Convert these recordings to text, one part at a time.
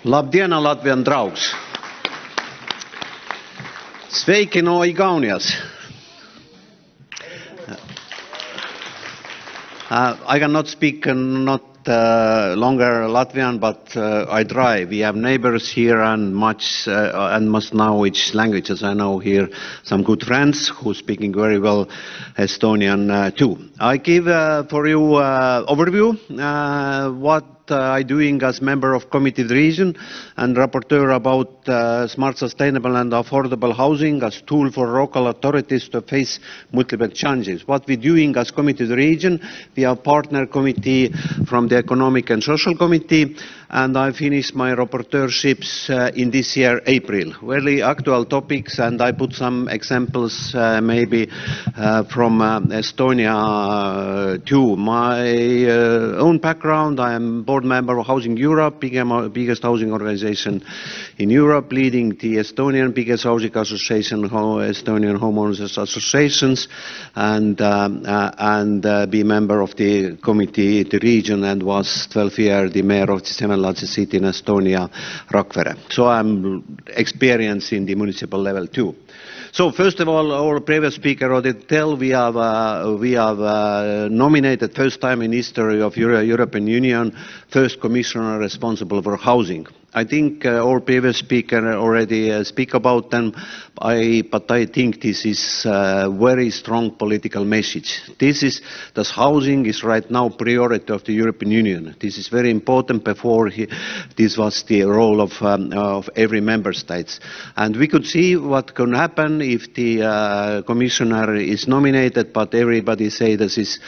Labdien, Latvian draugs! Sveiki no Igaunias! I cannot speak longer Latvian, but I try. We have neighbors here and must know which languages. I know here some good friends who speaking very well Estonian too. I give for you overview what I'm doing as member of Committee of the Region and rapporteur about smart, sustainable and affordable housing as tool for local authorities to face multiple challenges. What we're doing as Committee of the Region, we have partner committee from the Economic and Social Committee, and I finished my rapporteurships in this year, April. Very actual topics, and I put some examples maybe from Estonia too. My own background, I am board member of Housing Europe, biggest housing organization in Europe, leading the Estonian biggest housing association, Estonian Homeowners Associations, and be member of the committee, the region, and was 12 years the mayor of the second largest city in Estonia, Rakvere. So I'm experienced in the municipal level too. So first of all, our previous speaker already tell we have nominated first time in history of European Union first commissioner responsible for housing. I think our previous speaker already speak about them, but I think this is a very strong political message. That housing is right now priority of the European Union. This is very important. Before this was the role of every member state, and we could see what can happen if the commissioner is nominated. But everybody say this is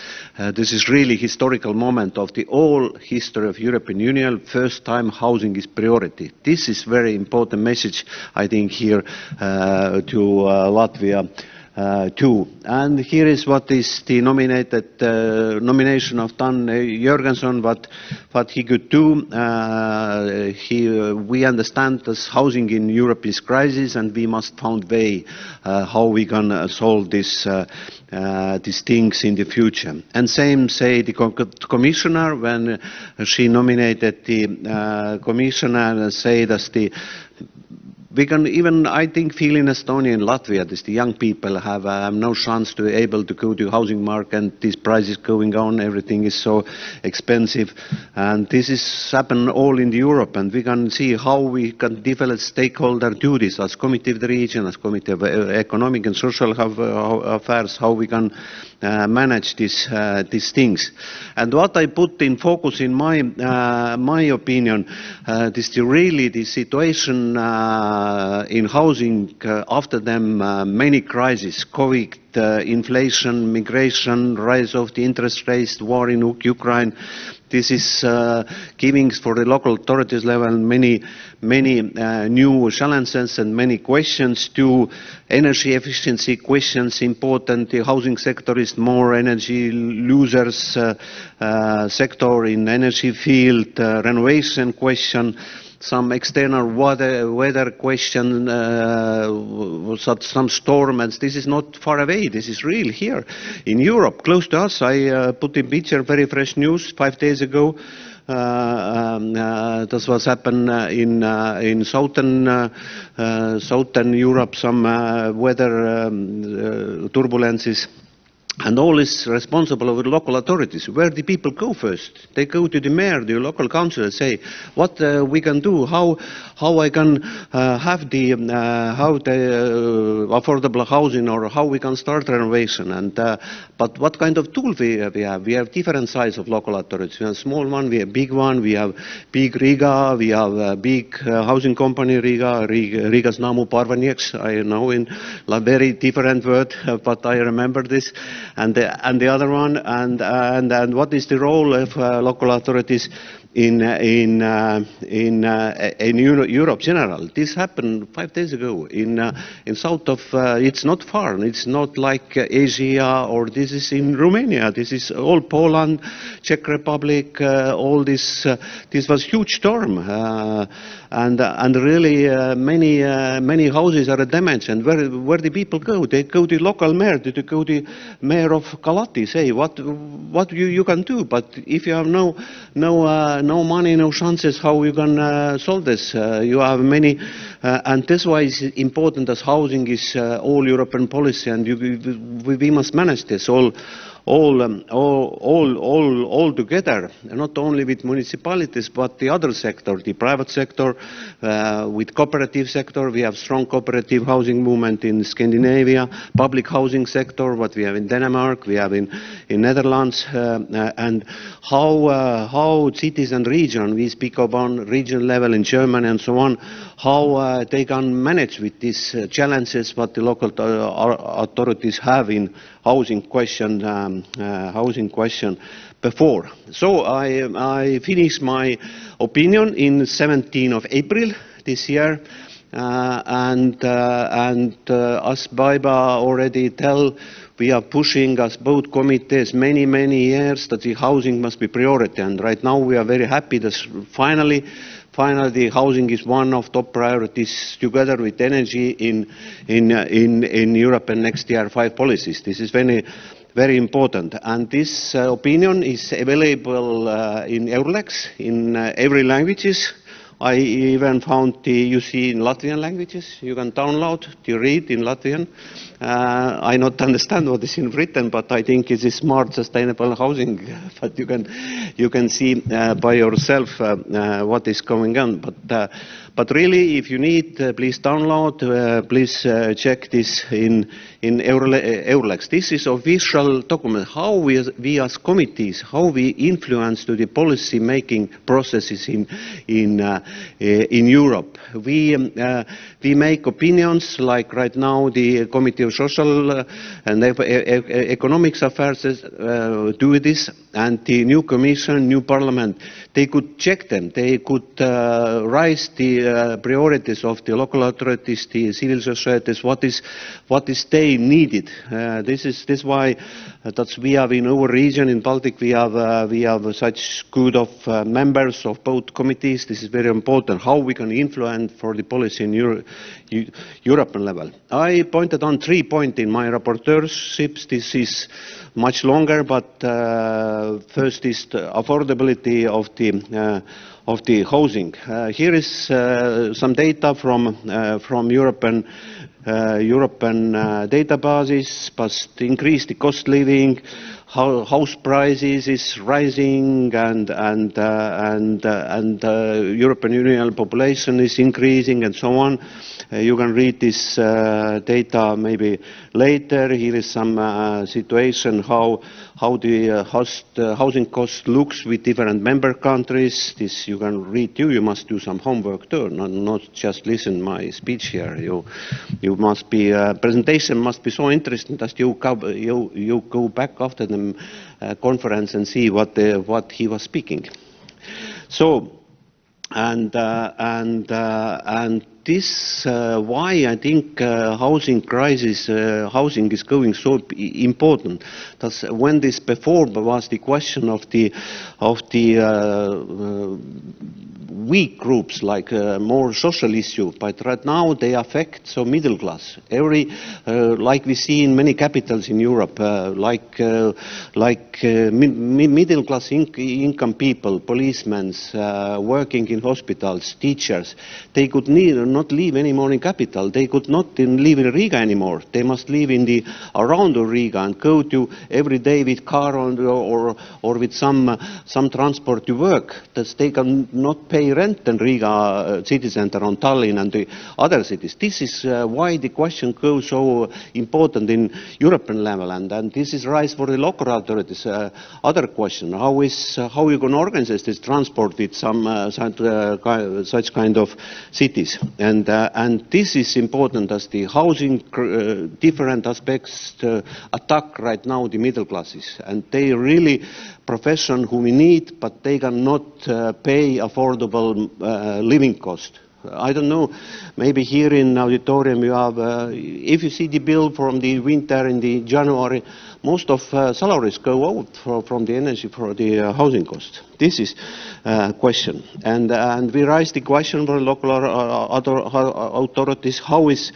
really historical moment of the whole history of European Union. First time housing is priority. This is very important message, I think, here to Latvia too. And here is what is the nomination of Dan Jørgensen, what he could do. We understand that housing in Europe is crisis, and we must find way how we can solve these things in the future. And same say the commissioner, when she nominated the commissioner, say that we can even, I think, feel in Estonia and Latvia that the young people have no chance to be able to go to housing market, and these prices going on, everything is so expensive, and this is happen all in Europe, and we can see how we can develop stakeholder duties as Committee of the Region, as Committee of Economic and Social Affairs, how we can manage these things. And what I put in focus in my opinion is really the situation in housing after them many crises, COVID, inflation, migration, rise of the interest rates, war in Ukraine. This is giving for the local authorities level many new challenges and many questions to energy efficiency questions important. The housing sector is more energy losers sector in energy field, renovation question, some external weather question, some storm, and this is not far away. This is real here in Europe, close to us. I put in picture very fresh news 5 days ago. This was happened in southern Europe, some weather turbulences. And all is responsible of the local authorities. Where the people go first? They go to the mayor, the local council, and say, what we can do, how I can have the affordable housing, or how we can start renovation. And but what kind of tool we have? We have different size of local authorities. We have small one, we have big one, we have big Riga, we have a big housing company Riga's Namu Parvanieks. I know in a very different word, but I remember this. And the other one, and what is the role of local authorities in Europe general? This happened 5 days ago in south of. It's not far. It's not like Asia, or this is in Romania. This is all Poland, Czech Republic. All this. This was huge storm. And really many houses are damaged. And where the people go? They go to the local mayor. They go to the mayor of Kalati. Say what you can do. But if you have no no money, no chances how you can solve this. You have many, and that's why it's important as housing is all European policy, and we must manage this all together, not only with municipalities, but the other sector, the private sector, with cooperative sector. We have strong cooperative housing movement in Scandinavia, public housing sector, what we have in Denmark, we have in Netherlands, and how cities and region, we speak about region level in Germany and so on, how they can manage with these challenges what the local authorities have in housing question before. So I finished my opinion in 17th of April this year, and as Baiba already tell, we are pushing as both committees many years that the housing must be priority, and right now we are very happy that finally the housing is one of top priorities together with energy in Europe and next year 5 policies. This is very important, and this opinion is available in Eurlex in every languages. I even found you see in Latvian languages. You can download to read in Latvian. I not understand what is in written, but I think it is smart, sustainable housing. But you can see by yourself what is going on. But really, if you need, please download. Please check this in Eurlex. This is official document. How we as committees, how we influence to the policy making processes in Europe. We make opinions, like right now the Committee of Social and Economic Affairs do this, and the new Commission, new Parliament, they could check them. They could raise the priorities of the local authorities, the civil societies, what is they needed. This is why that we have in our region in Baltic, we have such good of members of both committees. This is very important, how we can influence for the policy in European level. I pointed on 3 points in my rapporteurships. This is much longer, but first is the affordability of the housing. Here is some data from European databases, but increase the cost living, house prices is rising, and European Union population is increasing, and so on. You can read this data maybe later. Here is some situation how the housing cost looks with different member countries. This you can read too. You must do some homework too, not just listen my speech here. You must be presentation must be so interesting that you go back after the conference and see what he was speaking. So and this why I think housing crisis, housing is going so important. That's when this before was the question of the weak groups, like more social issue, but right now they affect so middle class. Like we see in many capitals in Europe, middle class income people, policemen, working in hospitals, teachers, they could not live anymore in capital. They could not live in Riga anymore. They must live in around Riga and go to every day with car or with some transport to work. That they can not pay rent in Riga city center, on Tallinn and the other cities. This is why the question goes so important in European level, and this is rise for the local authorities. Other question: how you can organize this transport with some such kind of cities, and this is important as the housing different aspects attack right now the middle classes, and they really profession who we need, but they cannot pay affordable living cost. I don't know, maybe here in auditorium you have, if you see the bill from the winter in the January, most of salaries go out from the energy for the housing cost. This is a question. And we raised the question for local authorities, how is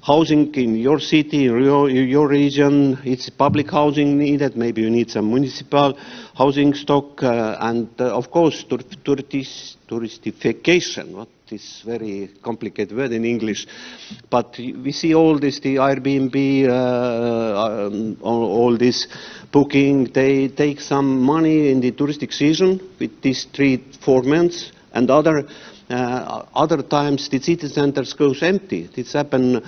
housing in your city, your region? It's public housing needed, maybe you need some municipal housing stock, and of course touristification. What is very complicated word in English, but we see all this, the Airbnb, all this booking, they take some money in the touristic season with these 3-4 months, and other times the city centers goes empty. It's happened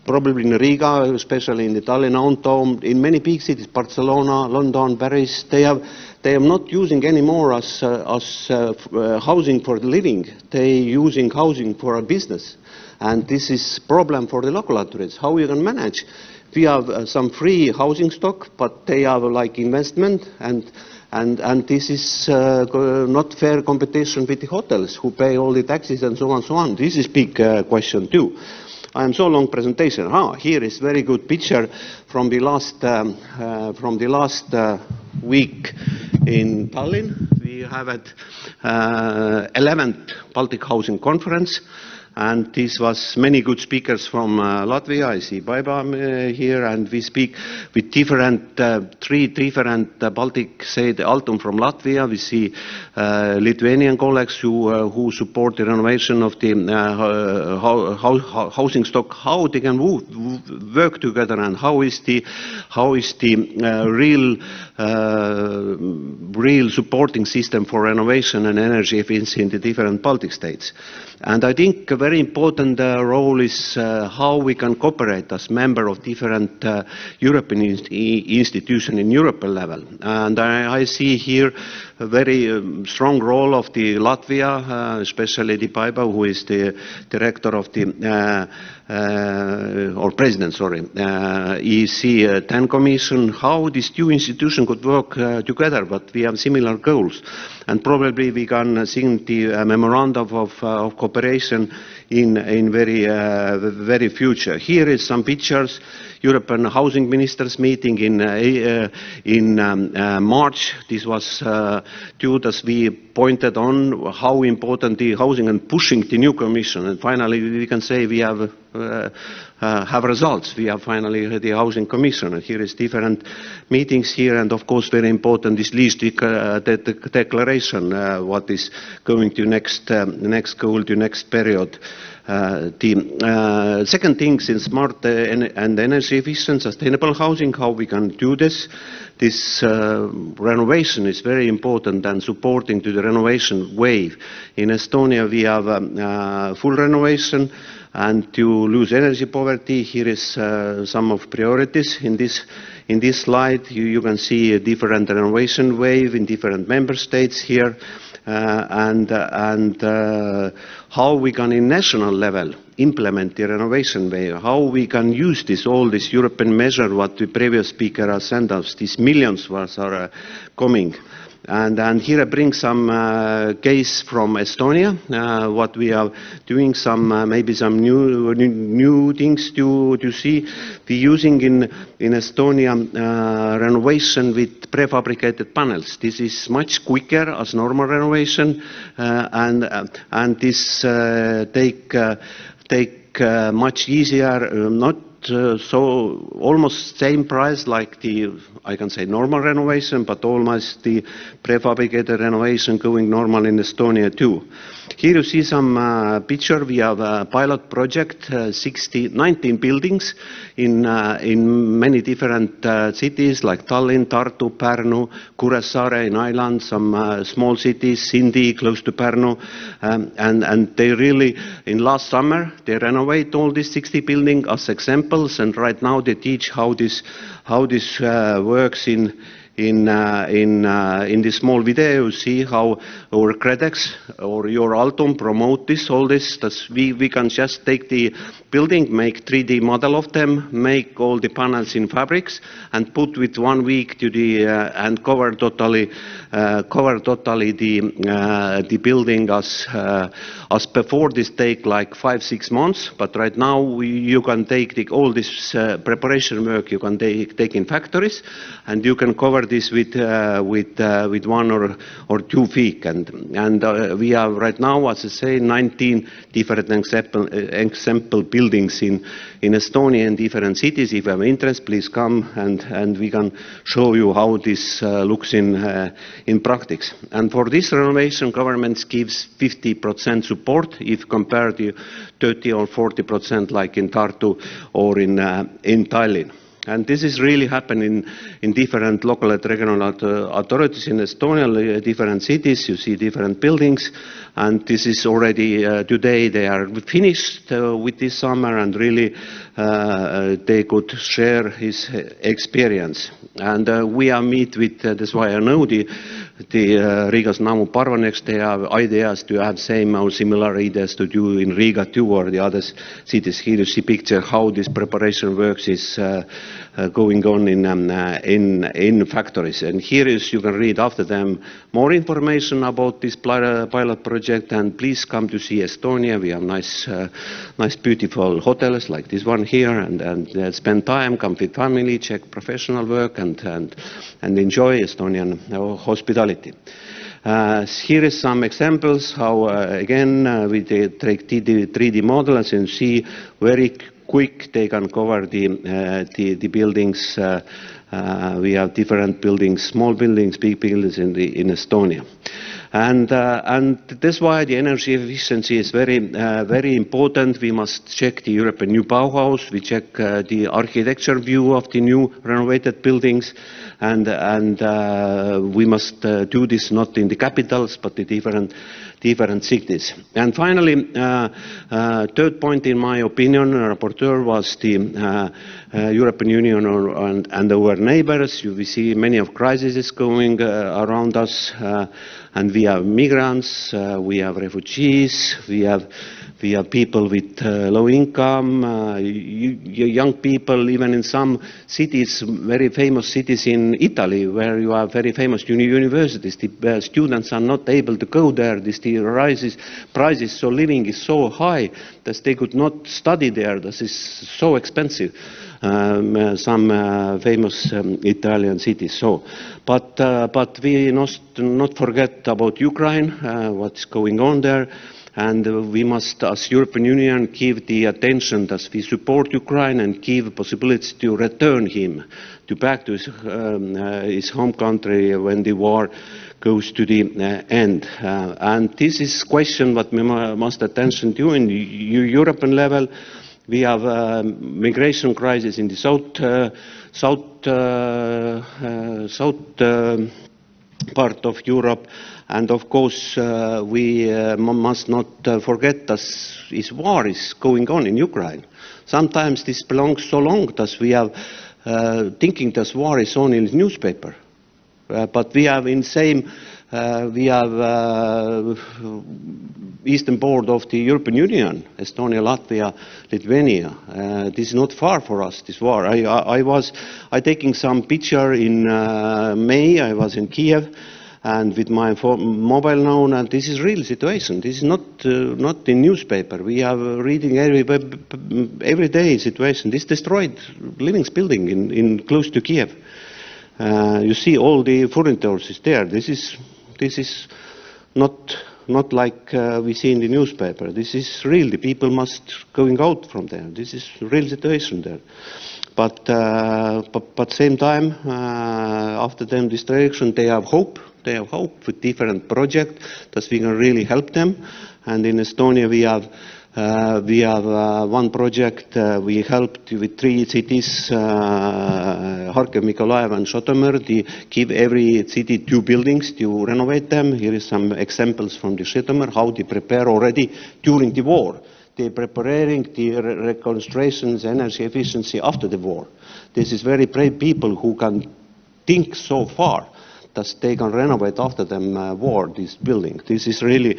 probably in Riga, especially in the Tallinn downtown, in many big cities, Barcelona, London, Paris. They are not using anymore as housing for living. They using housing for a business, and this is problem for the local authorities. How you can manage? We have some free housing stock, but they have like investment, and this is not fair competition with the hotels who pay all the taxes and so on and so on. This is big question too. I am so long presentation. Here is very good picture from the last week in Tallinn. We have at 11th Baltic Housing Conference, and this was many good speakers from Latvia. I see Baiba here, and we speak with three different Baltic state Altum from Latvia. We see Lithuanian colleagues who support the renovation of the housing stock, how they can work together, and how is the real supporting system for renovation and energy efficiency in the different Baltic states. And I think a very important role is how we can cooperate as member of different European institutions in European level. And I see here a very strong role of the Latvia, especially the Paiba, who is the director of the, or president, sorry, EC 10 Commission, how these two institutions could work together, but we have similar goals. And probably we can sign the memorandum of cooperation in very future. Here is some pictures. European Housing Ministers meeting in March. This was due as we pointed on how important the housing and pushing the new Commission. And finally, we can say we have results. We have finally the Housing Commission. And here is different meetings here, and of course very important this least declaration. What is going to next goal to next period. The second thing is smart and energy efficient, sustainable housing, how we can do this. This renovation is very important and supporting to the renovation wave. In Estonia we have full renovation, and to lose energy poverty, here is some of priorities. In this slide you can see a different renovation wave in different member states here. And how we can in national level implement the renovation way, how we can use all this European measure what the previous speaker has sent us, these millions are coming. And here I bring some case from Estonia, what we are doing, maybe some new things to see. We're using in Estonia renovation with prefabricated panels. This is much quicker as normal renovation, and this take much easier, not so almost same price like the, I can say, normal renovation, but almost the prefabricated renovation going normal in Estonia too. Here you see some picture. We have a pilot project, 19 buildings in many different cities like Tallinn, Tartu, Pärnu, Kuressaare in Ireland, some small cities, Sindi close to Pärnu, and they really, in last summer, they renovate all these 60 buildings as examples, and right now they teach how this works in in this small video, you see how our Credex or your Altum promote this, all this. We can just take the building, make 3D model of them, make all the panels in fabrics, and put with 1 week to the and cover totally the building as before. This take like 5-6 months, but right now you can take all this preparation work. You can take in factories, and you can cover this with 1 or 2 weeks. And we have right now, as I say, 19 different example buildings in Estonia in different cities. If you have interest, please come and we can show you how this looks in practice. And for this renovation, government gives 50% support if compared to 30 or 40% like in Tartu or in Tallinn. And this is really happening in different local and regional authorities in Estonia, different cities. You see different buildings, and this is already today they are finished with this summer, and really they could share his experience. And we are meet with, that's why I know the Riga's Namu Parvanex, they have ideas to have same or similar ideas to do in Riga too, or the other cities. Here you see picture how this preparation works is going on in factories. And here is, you can read after them more information about this pilot project. And please come to see Estonia. We have nice beautiful hotels like this one here, and spend time, come with family, check professional work, and enjoy Estonian hospitality. Here is some examples how again we take 3D models and see very quick they can cover the buildings. We have different buildings, small buildings, big buildings in Estonia. And that's why the energy efficiency is very important. We must check the European new Bauhaus. We check the architecture view of the new renovated buildings, and we must do this not in the capitals but the different cities. And finally, third point in my opinion, rapporteur, was the European Union and our neighbors. We see many of crises going around us, and we have migrants, we have refugees, we have people with low income, young people, even in some cities, very famous cities in Italy, where you have very famous universities. The students are not able to go there. Prices, so living is so high that they could not study there. This is so expensive. Some famous Italian cities. So, but we must not forget about Ukraine, what's going on there. And we must, as European Union, give the attention that we support Ukraine and give possibility to return him back to his home country when the war goes to the end. And this is question what we must attention to in European level. We have migration crisis in the south part of Europe. And of course, we must not forget that this war is going on in Ukraine. Sometimes this belongs so long that we have thinking that war is only in the newspaper. But we have in same, we have eastern border of the European Union, Estonia, Latvia, Lithuania. This is not far for us, this war. I taking some picture in May. I was in Kiev, and with my mobile now, and this is real situation. This is not in newspaper. We are reading every day situation. This destroyed living building in close to Kiev. You see all the furniture is there. This is not like we see in the newspaper. This is real. The people must going out from there. This is real situation there. But same time, after them destruction, they have hope. They have hope with different projects that we can really help them. And in Estonia, we have one project. We helped with 3 cities, Harkiv, Mykolaiv, and Zhytomyr, to give every city 2 buildings to renovate them. Here is some examples from the Zhytomyr, how they prepare already during the war. They're preparing the reconstructions, energy efficiency after the war. This is very brave people who can think so far that they can renovate after them war this building. This is really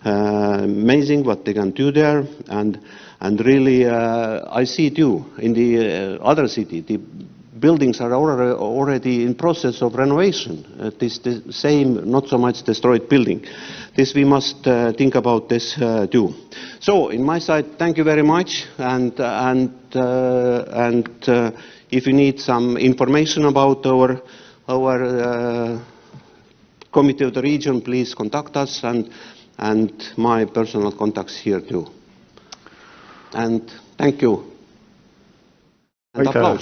amazing what they can do there, and really I see too in the other city. The buildings are already in process of renovation. This the same, not so much destroyed building. This we must think about this too. So, in my side, thank you very much. And if you need some information about our Committee of the Region, please contact us, and my personal contacts here too. And thank you. And applause.